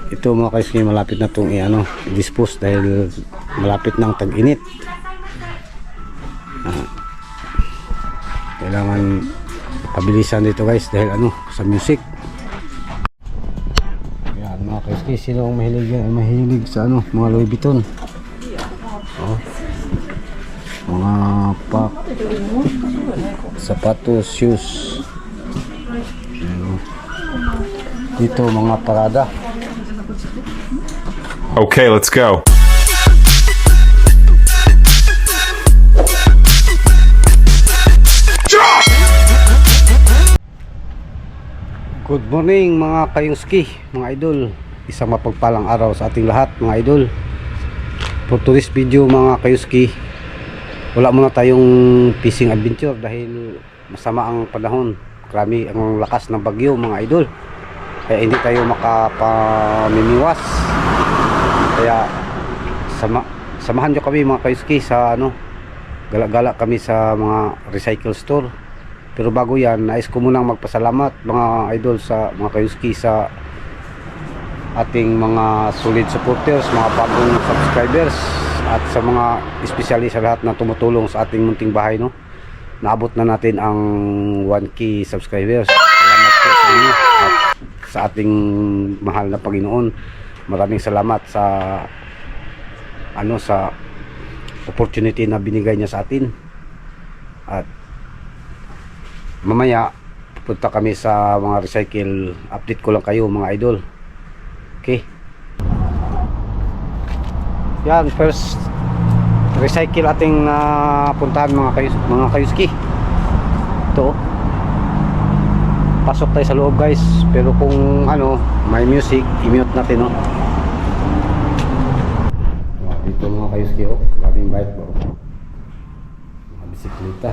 Ito mga kaiski, malapit na itong i-dispose dahil malapit ng tag-init. Kailangan pabilisan dito guys dahil sa music. Yan mga kaiski, sino ang mahilig sa mga Louis Vuitton, mga pack, sapatos, shoes. Dito mga Prada. Okay, let's go. Good morning mga kayuski, mga idol. Isang mapagpalang araw sa ating lahat mga idol. For today's video mga kayuski, wala muna tayong fishing adventure dahil masama ang panahon. Grabe ang lakas ng bagyo mga idol. Kaya hindi tayo makapamimiwas. Kaya samahan nyo kami mga kayuski sa gala-gala kami sa mga recycle store. Pero bago yan, nais ko munang magpasalamat mga idol sa mga kayuski sa ating mga solid supporters, mga bagong subscribers, at sa mga especially sa lahat na tumutulong sa ating munting bahay, naabot na natin ang 1K subscribers. Salamat po sa inyo at sa ating mahal na Panginoon. Maraming salamat sa sa opportunity na binigay niya sa atin. At mamaya pupunta kami sa mga recycle. Update ko lang kayo mga idol. Okay, yan, first recycle ating puntahan mga kayuski. Ito, pasok tayo sa loob guys. Pero kung may music, i-mute natin. Dito mga kayuski, labing bite ba, mga bisikleta.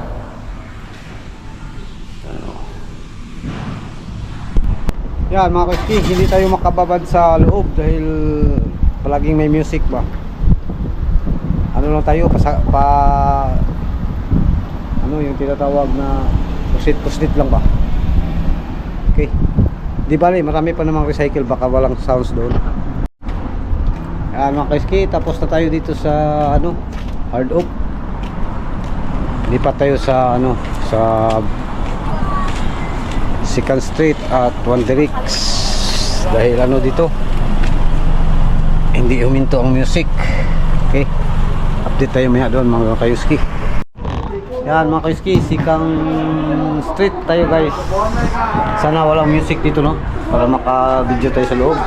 Yan mga kayuski, hindi tayo makababad sa loob dahil palaging may music ba. Lang tayo yung tinatawag na pusit lang ba. Okay, di bali, marami pa namang recycle, baka walang sounds doon. Yan mga kayuski, tapos na tayo dito sa hard oak. Lipat tayo sa sa 2nd Street at Wanderix dahil dito hindi huminto ang music. Okay, update tayo maya doon mga kayuski. Yan mga kayuski, 2nd Street tayo guys. Sana walang music dito para maka-video tayo sa loob.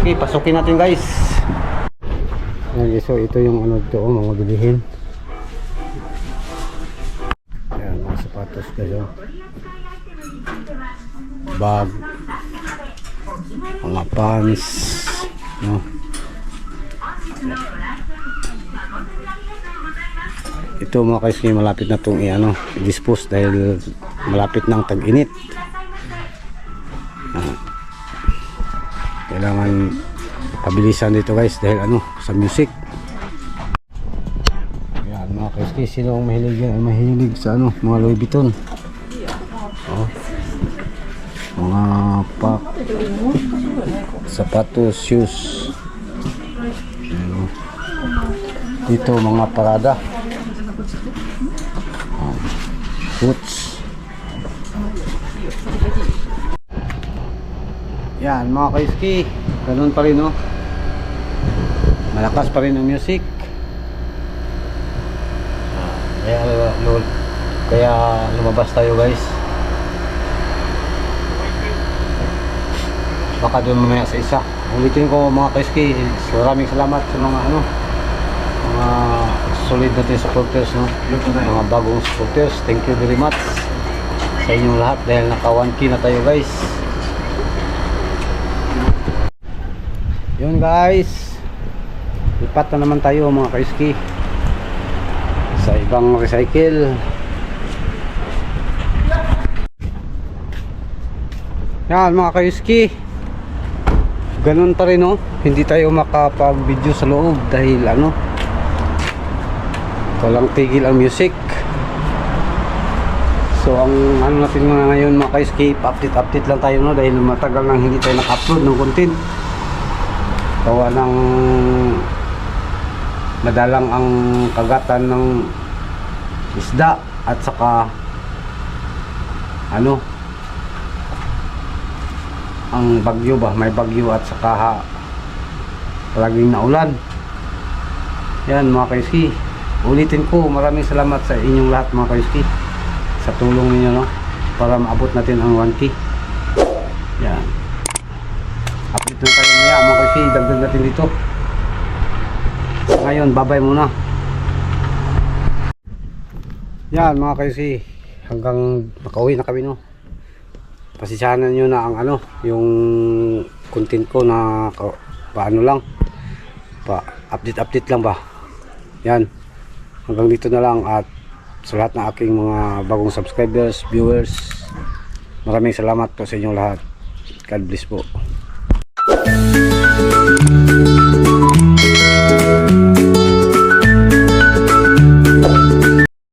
Okay, pasukin natin guys. Yan, so ito yung dito mga bilihin. Yan mga sapatos guys, bag, mga pants, ito mga kayuski, malapit na itong i-dispose dahil malapit ng tag-init. Kailangan pabilisan dito guys dahil sa music. Yan mga kayuski, sino ang mahilig sa mga Louis Vuitton, mga pack, sapatos, shoes. Dito mga Prada, boots. Yan mga kayuski, ganun pa rin malakas pa rin ang music. Kaya lumabas tayo guys. Baka doon mamaya sa isa. Ulitin ko mga kayuski, maraming salamat sa mga mga solid natin supporters, mga bagong supporters. Thank you very much sa inyong lahat dahil naka 1K na tayo guys. Yun guys, lipat na naman tayo mga kayuski sa ibang recycle. Yan mga kayuski, ganun pa rin hindi tayo makapag-video sa loob dahil walang tigil ang music. So ang natin ngayon mga kayuski, update lang tayo dahil matagal nang hindi tayo naka-upload ng content. gawa ng madalang ang kagatan ng isda at saka ano, ang bagyo ba, may bagyo at saka palaging naulan. Yan mga kayuski, ulitin ko, maraming salamat sa inyong lahat mga kayuski sa tulong ninyo, no, para maabot natin ang 1K. Yan, update na tayo maya mga kayuski, dagdag natin dito. Ngayon babay muna. Yan mga kayuski, hanggang makauwi na kami, no. Pasisyahan nyo na ang ano, yung content ko na paano lang, pa update lang ba. Yan, hanggang dito na lang. At sa lahat ng aking mga bagong subscribers, viewers, maraming salamat po sa inyong lahat. God bless po.